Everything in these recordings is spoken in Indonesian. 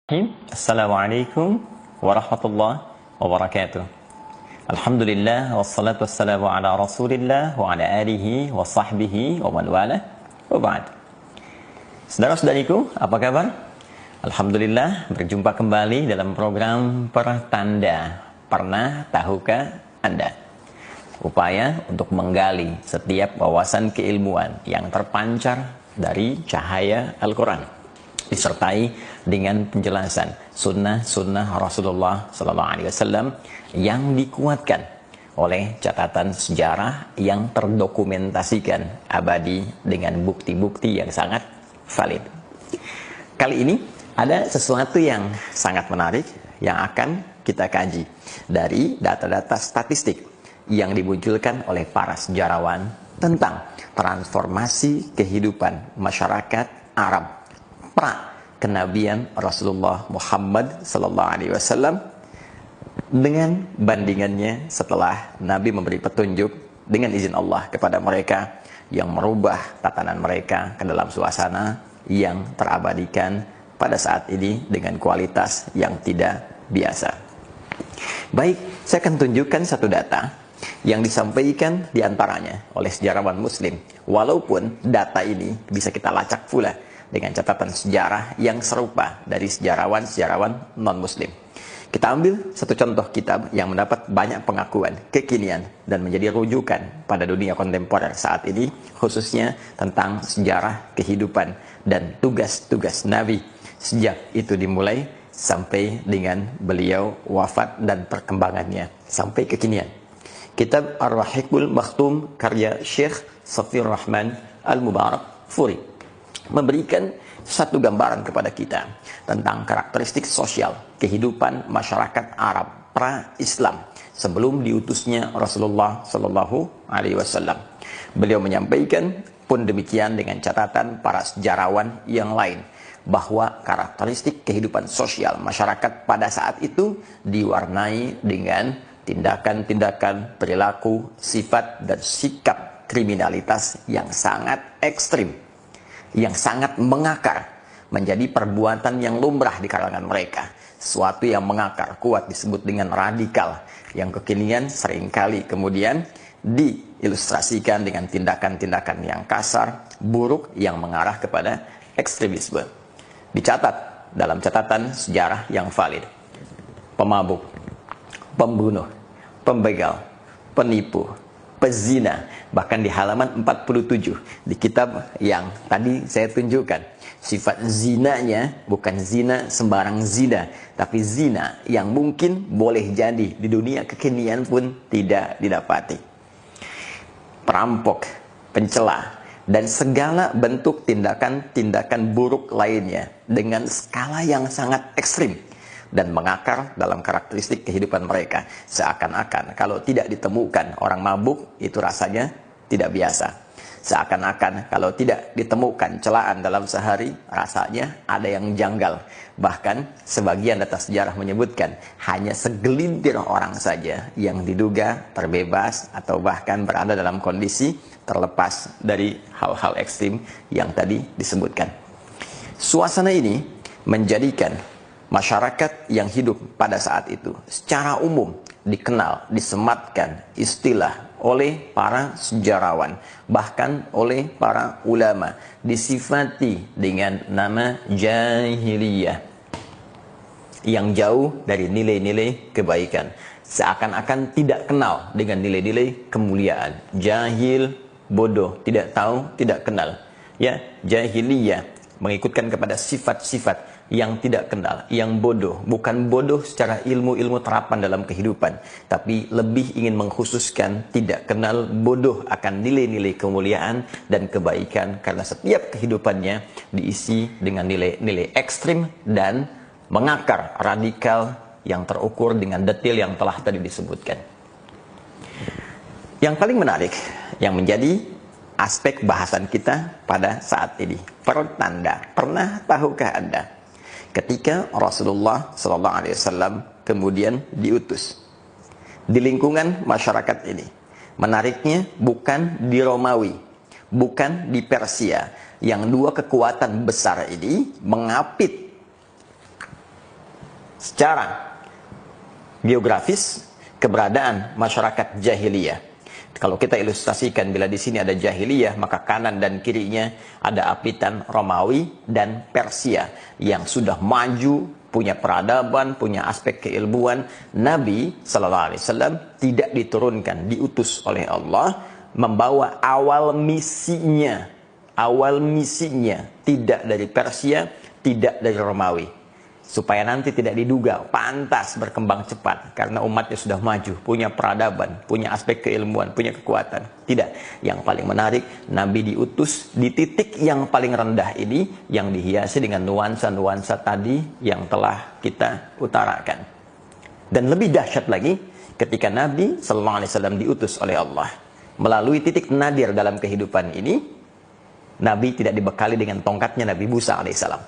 Assalamualaikum warahmatullahi wabarakatuh. Alhamdulillah wassalatu wassalamu ala Rasulillah wa ala alihi wa sahbihi wa man wala wa ba'd. Saudara-saudariku, apa kabar? Alhamdulillah berjumpa kembali dalam program Pertanda. Pernah tahukah Anda? Upaya untuk menggali setiap wawasan keilmuan yang terpancar dari cahaya Al-Quran, disertai dengan penjelasan sunnah-sunnah Rasulullah SAW yang dikuatkan oleh catatan sejarah yang terdokumentasikan abadi dengan bukti-bukti yang sangat valid. Kali ini ada sesuatu yang sangat menarik yang akan kita kaji dari data-data statistik yang dimunculkan oleh para sejarawan tentang transformasi kehidupan masyarakat Arab pra kenabian Rasulullah Muhammad SAW dengan bandingannya setelah Nabi memberi petunjuk dengan izin Allah kepada mereka yang merubah tatanan mereka ke dalam suasana yang terabadikan pada saat ini dengan kualitas yang tidak biasa. Baik, saya akan tunjukkan satu data yang disampaikan diantaranya oleh sejarawan Muslim, walaupun data ini bisa kita lacak pula dengan catatan sejarah yang serupa dari sejarawan-sejarawan non-muslim. Kita ambil satu contoh kitab yang mendapat banyak pengakuan, kekinian, dan menjadi rujukan pada dunia kontemporer saat ini, khususnya tentang sejarah kehidupan dan tugas-tugas Nabi sejak itu dimulai sampai dengan beliau wafat dan perkembangannya sampai kekinian. Kitab Ar-Rahiqul Makhtum karya Syekh Safiyur Rahman Al-Mubarak Furi memberikan satu gambaran kepada kita tentang karakteristik sosial kehidupan masyarakat Arab pra-Islam sebelum diutusnya Rasulullah Sallallahu Alaihi Wasallam. Beliau menyampaikan pun demikian dengan catatan para sejarawan yang lain bahwa karakteristik kehidupan sosial masyarakat pada saat itu diwarnai dengan tindakan-tindakan, perilaku, sifat, dan sikap kriminalitas yang sangat ekstrim, yang sangat mengakar menjadi perbuatan yang lumrah di kalangan mereka. Sesuatu yang mengakar kuat disebut dengan radikal, yang kekinian seringkali kemudian diilustrasikan dengan tindakan-tindakan yang kasar, buruk, yang mengarah kepada ekstremisme. Dicatat dalam catatan sejarah yang valid, pemabuk, pembunuh, pembegal, penipu, pezina, bahkan di halaman 47 di kitab yang tadi saya tunjukkan, sifat zinanya bukan zina sembarang zina, tapi zina yang mungkin boleh jadi di dunia kekinian pun tidak didapati. Perampok, pencela, dan segala bentuk tindakan-tindakan buruk lainnya dengan skala yang sangat ekstrim dan mengakar dalam karakteristik kehidupan mereka. Seakan-akan kalau tidak ditemukan orang mabuk, itu rasanya tidak biasa. Seakan-akan kalau tidak ditemukan celaan dalam sehari, rasanya ada yang janggal. Bahkan sebagian data sejarah menyebutkan hanya segelintir orang saja yang diduga terbebas atau bahkan berada dalam kondisi terlepas dari hal-hal ekstrim yang tadi disebutkan. Suasana ini menjadikan masyarakat yang hidup pada saat itu secara umum dikenal, disematkan istilah oleh para sejarawan, bahkan oleh para ulama, disifati dengan nama jahiliyah, yang jauh dari nilai-nilai kebaikan, seakan-akan tidak kenal dengan nilai-nilai kemuliaan. Jahil, bodoh, tidak tahu, tidak kenal. Ya, jahiliyah mengikutkan kepada sifat-sifat yang tidak kenal, yang bodoh. Bukan bodoh secara ilmu-ilmu terapan dalam kehidupan, tapi lebih ingin mengkhususkan tidak kenal, bodoh akan nilai-nilai kemuliaan dan kebaikan, karena setiap kehidupannya diisi dengan nilai-nilai ekstrim dan mengakar, radikal, yang terukur dengan detail yang telah tadi disebutkan. Yang paling menarik, yang menjadi aspek bahasan kita pada saat ini, pertanda. Pernah tahukah Anda ketika Rasulullah SAW kemudian diutus di lingkungan masyarakat ini? Menariknya bukan di Romawi, bukan di Persia, yang dua kekuatan besar ini mengapit secara geografis keberadaan masyarakat jahiliyah. Kalau kita ilustrasikan, bila di sini ada jahiliyah, maka kanan dan kirinya ada apitan Romawi dan Persia yang sudah maju, punya peradaban, punya aspek keilmuan. Nabi sallallahu alaihi wasallam tidak diturunkan, diutus oleh Allah membawa awal misinya tidak dari Persia, tidak dari Romawi, supaya nanti tidak diduga pantas berkembang cepat karena umatnya sudah maju, punya peradaban, punya aspek keilmuan, punya kekuatan. Tidak. Yang paling menarik, Nabi diutus di titik yang paling rendah ini, yang dihiasi dengan nuansa-nuansa tadi yang telah kita utarakan. Dan lebih dahsyat lagi, ketika Nabi sallallahu alaihi wasallam diutus oleh Allah melalui titik nadir dalam kehidupan ini, Nabi tidak dibekali dengan tongkatnya Nabi Musa alaihissalam.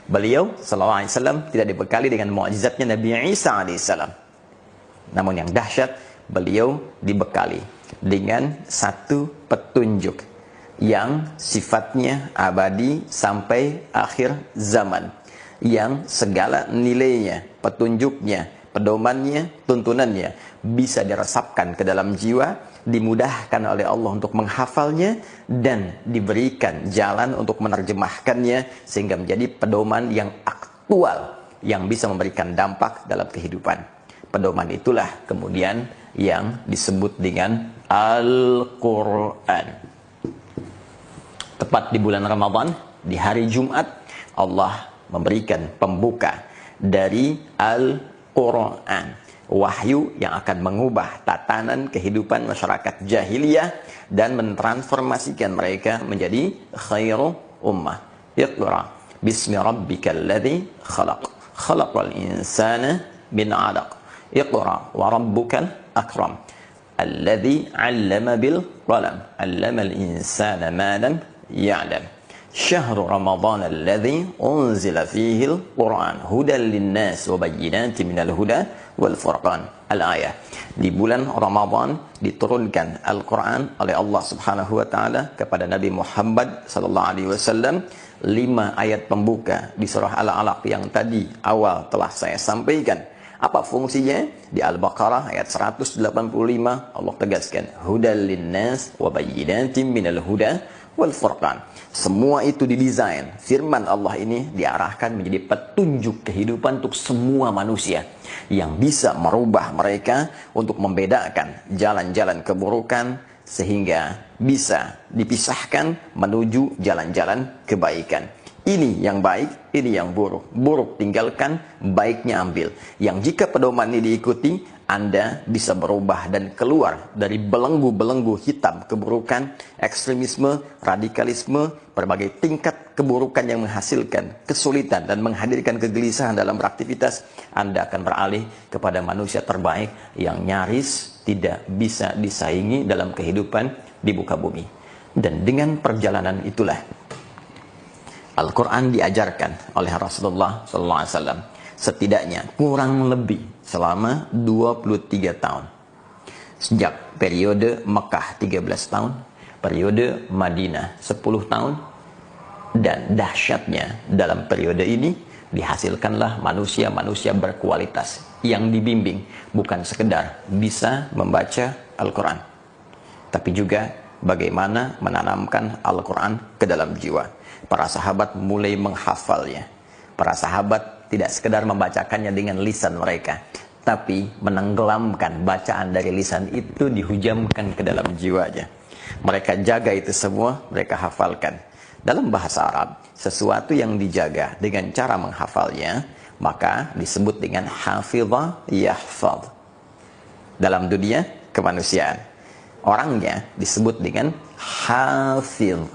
Beliau sallallahu alaihi wasallam tidak dibekali dengan mukjizatnya Nabi Isa alaihissalam. Namun yang dahsyat, beliau dibekali dengan satu petunjuk yang sifatnya abadi sampai akhir zaman, yang segala nilainya, petunjuknya, pedomannya, tuntunannya bisa diresapkan ke dalam jiwa, dimudahkan oleh Allah untuk menghafalnya, dan diberikan jalan untuk menerjemahkannya sehingga menjadi pedoman yang aktual yang bisa memberikan dampak dalam kehidupan. Pedoman itulah kemudian yang disebut dengan Al-Quran. Tepat di bulan Ramadan, di hari Jumat, Allah memberikan pembuka dari Al-Quran, wahyu yang akan mengubah tatanan kehidupan masyarakat jahiliyah dan mentransformasikan mereka menjadi khairu ummah. Iqra bismi rabbikal ladzi khalaq, khalaqal insana min 'alaq. Iqra wa rabbukal akram, alladzi 'allama bil qalam, 'allamal insana ma lam ya'lam. Syahrul Ramadan alladzi unzila fihi al-Qur'an hudan lin-nas wa bayyinatin minal huda wal furqan. Al-ayah. Di bulan Ramadan diturunkan Al-Qur'an oleh Allah Subhanahu wa taala kepada Nabi Muhammad sallallahu alaihi wasallam. 5 ayat pembuka di surah Al-Alaq yang tadi awal telah saya sampaikan. Apa fungsinya? Di Al-Baqarah ayat 185 Allah tegaskan, hudan lin-nas wa bayyinatin minal huda wal furqan. Semua itu didesain, firman Allah ini diarahkan menjadi petunjuk kehidupan untuk semua manusia yang bisa merubah mereka untuk membedakan jalan-jalan keburukan sehingga bisa dipisahkan menuju jalan-jalan kebaikan. Ini yang baik, ini yang buruk. Buruk tinggalkan, baiknya ambil. Yang jika pedoman ini diikuti, Anda bisa berubah dan keluar dari belenggu-belenggu hitam keburukan, ekstremisme, radikalisme, berbagai tingkat keburukan yang menghasilkan kesulitan dan menghadirkan kegelisahan dalam beraktivitas. Anda akan beralih kepada manusia terbaik yang nyaris tidak bisa disaingi dalam kehidupan di muka bumi. Dan dengan perjalanan itulah Al-Quran diajarkan oleh Rasulullah SAW setidaknya kurang lebih selama 23 tahun. Sejak periode Mekah 13 tahun, periode Madinah 10 tahun, dan dahsyatnya dalam periode ini dihasilkanlah manusia-manusia berkualitas yang dibimbing bukan sekedar bisa membaca Al-Quran, tapi juga bagaimana menanamkan Al-Quran ke dalam jiwa. Para sahabat mulai menghafalnya. Para sahabat tidak sekedar membacakannya dengan lisan mereka, tapi menenggelamkan bacaan dari lisan itu, dihujamkan ke dalam jiwanya. Mereka jaga itu semua, mereka hafalkan. Dalam bahasa Arab, sesuatu yang dijaga dengan cara menghafalnya, maka disebut dengan hafidha yahfadh. Dalam dunia kemanusiaan, orangnya disebut dengan hafidh.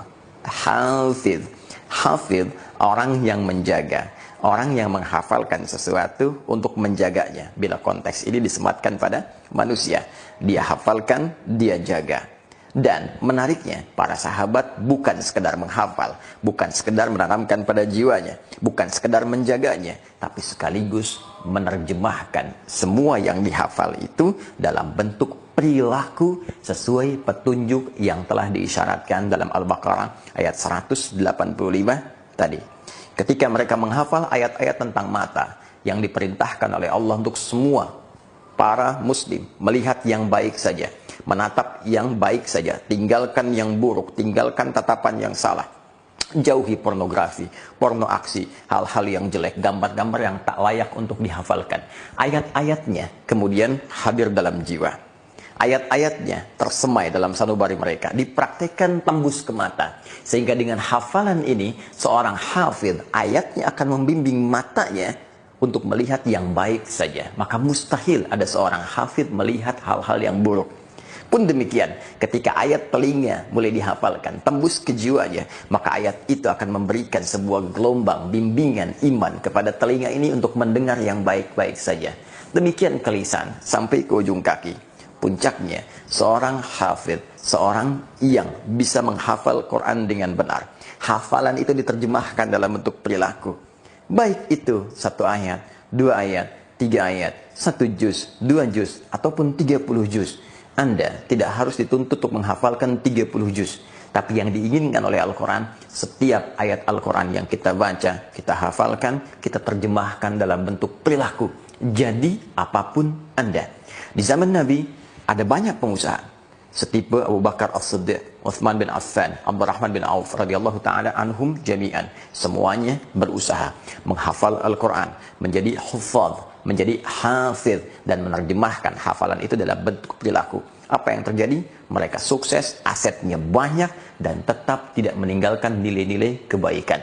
Hafidh. Hafidh, orang yang menjaga, orang yang menghafalkan sesuatu untuk menjaganya. Bila konteks ini disematkan pada manusia, dia hafalkan, dia jaga. Dan menariknya, para sahabat bukan sekedar menghafal, bukan sekedar menanamkan pada jiwanya, bukan sekedar menjaganya, tapi sekaligus menerjemahkan semua yang dihafal itu dalam bentuk perilaku sesuai petunjuk yang telah diisyaratkan dalam Al-Baqarah ayat 185 tadi. Ketika mereka menghafal ayat-ayat tentang mata yang diperintahkan oleh Allah untuk semua para muslim melihat yang baik saja, menatap yang baik saja, tinggalkan yang buruk, tinggalkan tatapan yang salah. Jauhi pornografi, porno aksi, hal-hal yang jelek, gambar-gambar yang tak layak untuk dihafalkan. Ayat-ayatnya kemudian hadir dalam jiwa. Ayat-ayatnya tersemai dalam sanubari mereka, dipraktekkan tembus ke mata. Sehingga dengan hafalan ini, seorang hafidh, ayatnya akan membimbing matanya untuk melihat yang baik saja. Maka mustahil ada seorang hafidh melihat hal-hal yang buruk. Pun demikian, ketika ayat telinga mulai dihafalkan, tembus ke jiwanya, maka ayat itu akan memberikan sebuah gelombang bimbingan iman kepada telinga ini untuk mendengar yang baik-baik saja. Demikian ke lisan sampai ke ujung kaki. Puncaknya, seorang hafidh, seorang yang bisa menghafal Quran dengan benar. Hafalan itu diterjemahkan dalam bentuk perilaku. Baik itu 1 ayat, 2 ayat, 3 ayat, 1 juz, 2 juz, ataupun 30 juz. Anda tidak harus dituntut untuk menghafalkan 30 juz. Tapi yang diinginkan oleh Al-Quran, setiap ayat Al-Quran yang kita baca, kita hafalkan, kita terjemahkan dalam bentuk perilaku. Jadi, apapun Anda. Di zaman Nabi, ada banyak pengusaha setipe Abu Bakar As-Siddiq, Uthman bin Affan, Abdurrahman bin Auf radhiyallahu taala anhum jami'an. Semuanya berusaha menghafal Al-Quran, menjadi hufadz, menjadi hafidh, dan menerjemahkan hafalan itu dalam bentuk perilaku. Apa yang terjadi? Mereka sukses, asetnya banyak, dan tetap tidak meninggalkan nilai-nilai kebaikan.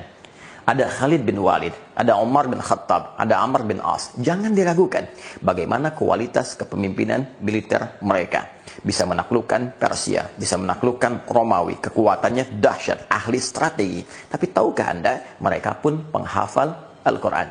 Ada Khalid bin Walid, ada Umar bin Khattab, ada Amr bin As. Jangan diragukan bagaimana kualitas kepemimpinan militer mereka. Bisa menaklukkan Persia, bisa menaklukkan Romawi. Kekuatannya dahsyat, ahli strategi. Tapi tahukah Anda, mereka pun penghafal Al-Quran.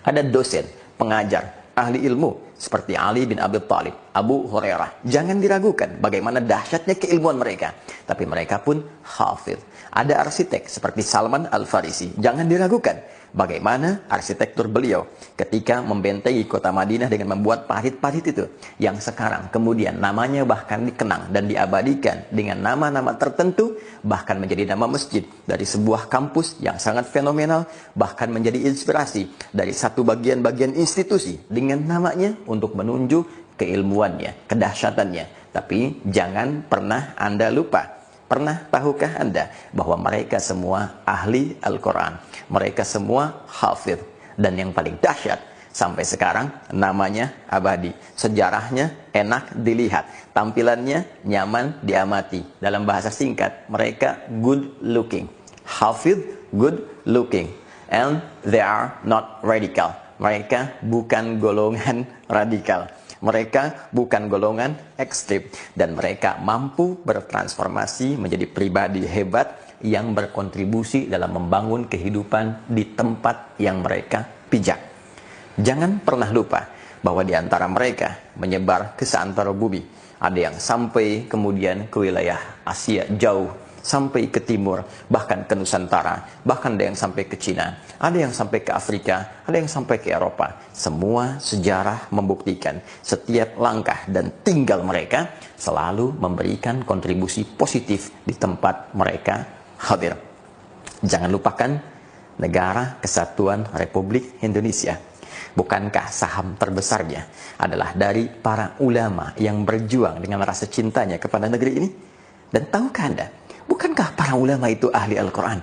Ada dosen, pengajar, ahli ilmu seperti Ali bin Abi Thalib, Abu Hurairah. Jangan diragukan bagaimana dahsyatnya keilmuan mereka. Tapi mereka pun hafidh. Ada arsitek seperti Salman Al-Farisi. Jangan diragukan bagaimana arsitektur beliau ketika membentengi kota Madinah dengan membuat parit-parit itu. Yang sekarang kemudian namanya bahkan dikenang dan diabadikan dengan nama-nama tertentu. Bahkan menjadi nama masjid dari sebuah kampus yang sangat fenomenal. Bahkan menjadi inspirasi dari satu bagian-bagian institusi dengan namanya untuk menunjuk keilmuannya, kedahsyatannya. Tapi jangan pernah Anda lupa. Pernah tahukah Anda bahwa mereka semua ahli Al-Quran? Mereka semua hafidh. Dan yang paling dahsyat, sampai sekarang namanya abadi. Sejarahnya enak dilihat. Tampilannya nyaman diamati. Dalam bahasa singkat, mereka good looking. Hafidh, good looking. And they are not radical. Mereka bukan golongan radikal. Mereka bukan golongan ekstrim. Dan mereka mampu bertransformasi menjadi pribadi hebat yang berkontribusi dalam membangun kehidupan di tempat yang mereka pijak. Jangan pernah lupa bahwa di antara mereka menyebar ke seantero bumi. Ada yang sampai kemudian ke wilayah Asia jauh, sampai ke timur, bahkan ke Nusantara, bahkan ada yang sampai ke Cina, ada yang sampai ke Afrika, ada yang sampai ke Eropa. Semua sejarah membuktikan setiap langkah dan tinggal mereka selalu memberikan kontribusi positif di tempat mereka hadir. Jangan lupakan Negara Kesatuan Republik Indonesia. Bukankah saham terbesarnya adalah dari para ulama yang berjuang dengan rasa cintanya kepada negeri ini? Dan tahukah Anda, bukankah para ulama itu ahli Al-Quran?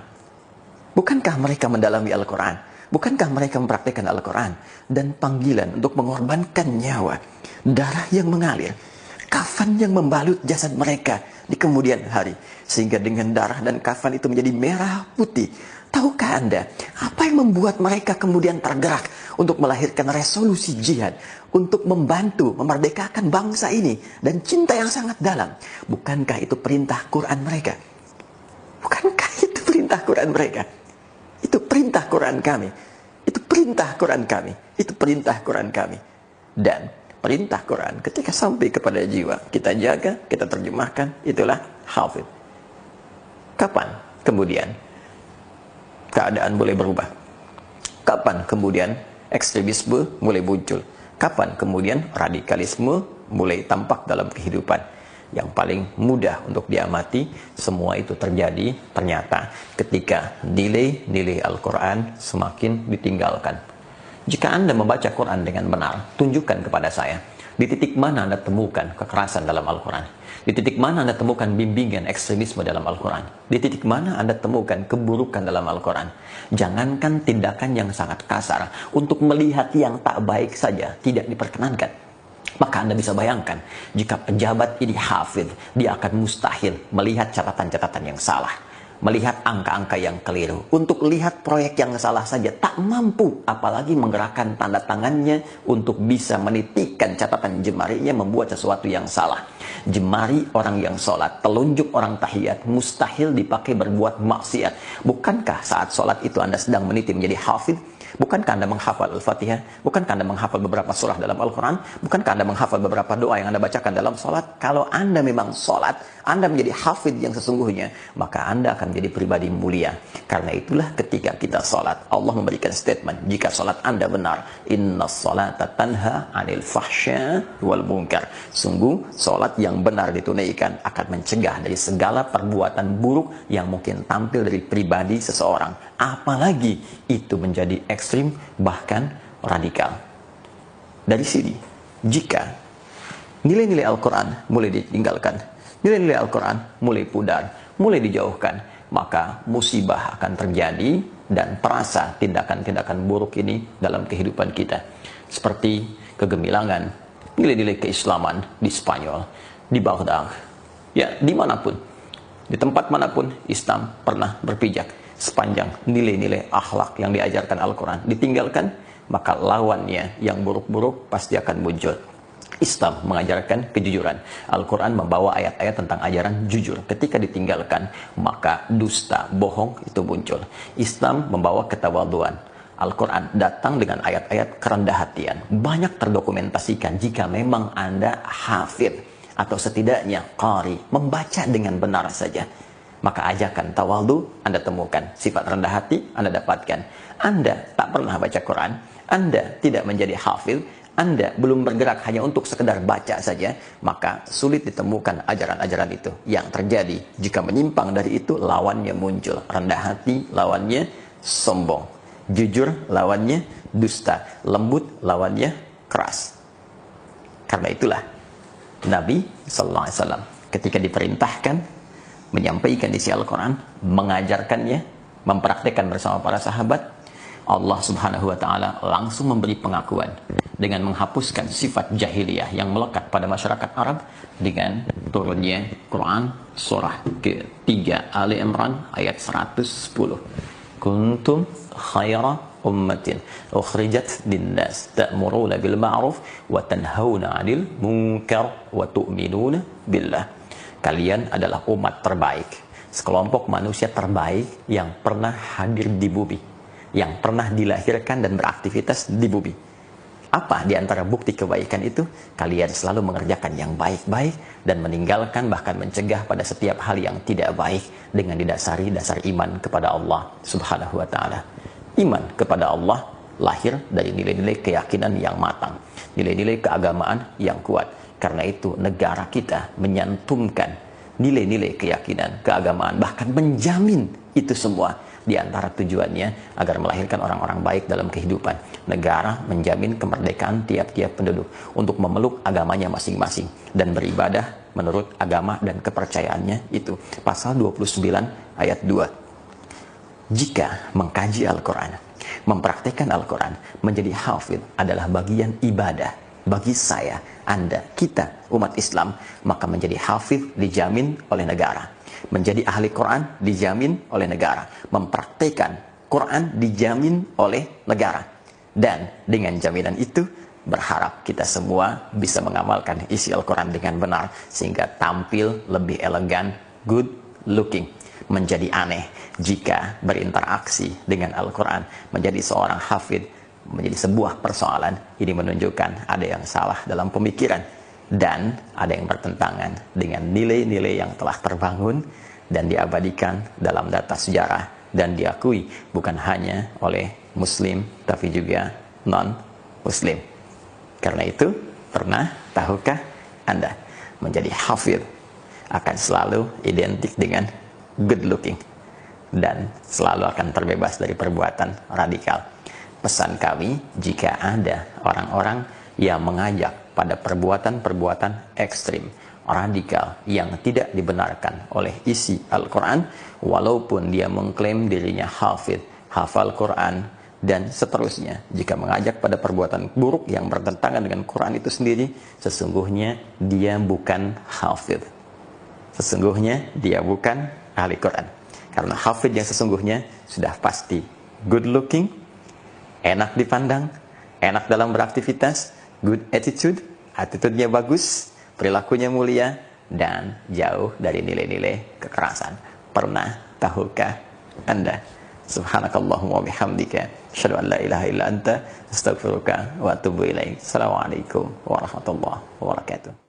Bukankah mereka mendalami Al-Quran? Bukankah mereka mempraktikkan Al-Quran? Dan panggilan untuk mengorbankan nyawa, darah yang mengalir, kafan yang membalut jasad mereka di kemudian hari. Sehingga dengan darah dan kafan itu menjadi merah putih. Tahukah Anda, apa yang membuat mereka kemudian tergerak untuk melahirkan resolusi jihad, untuk membantu memerdekakan bangsa ini, dan cinta yang sangat dalam? Bukankah itu perintah Quran mereka? Bukankah itu perintah Quran mereka? Itu perintah Quran kami. Itu perintah Quran kami. Itu perintah Quran kami. Dan perintah Quran ketika sampai kepada jiwa, kita jaga, kita terjemahkan, itulah hafidh. Kapan kemudian keadaan boleh berubah? Kapan kemudian ekstremisme mulai muncul? Kapan kemudian radikalisme mulai tampak dalam kehidupan? Yang paling mudah untuk diamati, semua itu terjadi ternyata ketika nilai-nilai Al-Quran semakin ditinggalkan. Jika Anda membaca Quran dengan benar, tunjukkan kepada saya di titik mana Anda temukan kekerasan dalam Al-Quran, di titik mana Anda temukan bimbingan ekstremisme dalam Al-Quran, di titik mana Anda temukan keburukan dalam Al-Quran. Jangankan tindakan yang sangat kasar, untuk melihat yang tak baik saja tidak diperkenankan. Maka Anda bisa bayangkan, jika pejabat ini hafidh, dia akan mustahil melihat catatan-catatan yang salah, melihat angka-angka yang keliru. Untuk lihat proyek yang salah saja tak mampu, apalagi menggerakkan tanda tangannya untuk bisa menitikkan catatan jemarinya membuat sesuatu yang salah. Jemari orang yang sholat, telunjuk orang tahiyat, mustahil dipakai berbuat maksiat. Bukankah saat sholat itu Anda sedang meniti menjadi hafidh? Bukankah Anda menghafal Al-Fatihah? Bukankah Anda menghafal beberapa surah dalam Al-Quran? Bukankah Anda menghafal beberapa doa yang Anda bacakan dalam sholat? Kalau Anda memang sholat, Anda menjadi hafidh yang sesungguhnya, maka Anda akan menjadi pribadi mulia. Karena itulah ketika kita sholat, Allah memberikan statement, jika sholat Anda benar, inna sholata tanha anil fahsya wal munkar. Sungguh, sholat yang benar ditunaikan akan mencegah dari segala perbuatan buruk yang mungkin tampil dari pribadi seseorang. Apalagi itu menjadi ekstrim, bahkan radikal. Dari sini, jika nilai-nilai Al-Quran mulai ditinggalkan, nilai-nilai Al-Quran mulai pudar, mulai dijauhkan, maka musibah akan terjadi dan terasa tindakan-tindakan buruk ini dalam kehidupan kita. Seperti kegemilangan, nilai-nilai keislaman di Spanyol, di Baghdad, ya dimanapun, di tempat manapun Islam pernah berpijak. Sepanjang nilai-nilai akhlak yang diajarkan Al-Quran ditinggalkan, maka lawannya yang buruk-buruk pasti akan muncul. Islam mengajarkan kejujuran. Al-Quran membawa ayat-ayat tentang ajaran jujur. Ketika ditinggalkan, maka dusta, bohong itu muncul. Islam membawa ketawaduan. Al-Quran datang dengan ayat-ayat kerendah hatian. Banyak terdokumentasikan jika memang Anda hafidh atau setidaknya qari, membaca dengan benar saja. Maka ajakan tawadu Anda temukan, sifat rendah hati Anda dapatkan. Anda tak pernah baca Quran, Anda tidak menjadi hafidh, Anda belum bergerak hanya untuk sekedar baca saja, maka sulit ditemukan ajaran-ajaran itu. Yang terjadi jika menyimpang dari itu, lawannya muncul. Rendah hati lawannya sombong, jujur lawannya dusta, lembut lawannya keras. Karena itulah Nabi SAW ketika diperintahkan menyampaikan isi Al-Quran, mengajarkannya, mempraktekkan bersama para sahabat, Allah Subhanahu wa Ta'ala langsung memberi pengakuan dengan menghapuskan sifat jahiliyah yang melekat pada masyarakat Arab dengan turunnya Quran surah ke-3 Ali Imran ayat 110. Kuntum khaira ummatin ukhrijat linnas ta'muruna bil ma'ruf wa tanhauna 'anil munkar wa tu'minuna billah. Kalian adalah umat terbaik, sekelompok manusia terbaik yang pernah hadir di bumi, yang pernah dilahirkan dan beraktivitas di bumi. Apa di antara bukti kebaikan itu? Kalian selalu mengerjakan yang baik-baik dan meninggalkan bahkan mencegah pada setiap hal yang tidak baik dengan didasari dasar iman kepada Allah Subhanahu wa Ta'ala. Iman kepada Allah lahir dari nilai-nilai keyakinan yang matang, nilai-nilai keagamaan yang kuat. Karena itu negara kita menyantumkan nilai-nilai keyakinan, keagamaan, bahkan menjamin itu semua. Di antara tujuannya agar melahirkan orang-orang baik dalam kehidupan. Negara menjamin kemerdekaan tiap-tiap penduduk untuk memeluk agamanya masing-masing dan beribadah menurut agama dan kepercayaannya itu. Pasal 29 ayat 2. Jika mengkaji Al-Quran, mempraktekkan Al-Quran, menjadi hafidh adalah bagian ibadah. Bagi saya, Anda, kita, umat Islam, maka menjadi hafidh dijamin oleh negara. Menjadi ahli Quran dijamin oleh negara. Mempraktekkan Quran dijamin oleh negara. Dan dengan jaminan itu, berharap kita semua bisa mengamalkan isi Al-Quran dengan benar, sehingga tampil lebih elegan, good looking. Menjadi aneh jika berinteraksi dengan Al-Quran, menjadi seorang hafidh, menjadi sebuah persoalan. Ini menunjukkan ada yang salah dalam pemikiran dan ada yang bertentangan dengan nilai-nilai yang telah terbangun dan diabadikan dalam data sejarah dan diakui bukan hanya oleh muslim tapi juga non-muslim. Karena itu, pernah tahukah Anda menjadi hafidh akan selalu identik dengan good looking dan selalu akan terbebas dari perbuatan radikal. pesan kami, jika ada orang-orang yang mengajak pada perbuatan-perbuatan ekstrim, radikal, yang tidak dibenarkan oleh isi Al-Quran, walaupun dia mengklaim dirinya hafidh, hafal Quran, dan seterusnya, jika mengajak pada perbuatan buruk yang bertentangan dengan Quran itu sendiri, sesungguhnya dia bukan hafidh. Sesungguhnya dia bukan ahli Quran. Karena hafidh yang sesungguhnya sudah pasti good looking, enak dipandang, enak dalam beraktivitas, good attitude, attitude-nya bagus, perilakunya mulia, dan jauh dari nilai-nilai kekerasan. Pernah tahukah Anda? Subhanakallahumma bihamdika, asyhadu an la ilaha illa anta, astaghfiruka wa atubu ilaik. Assalamualaikum warahmatullahi wabarakatuh.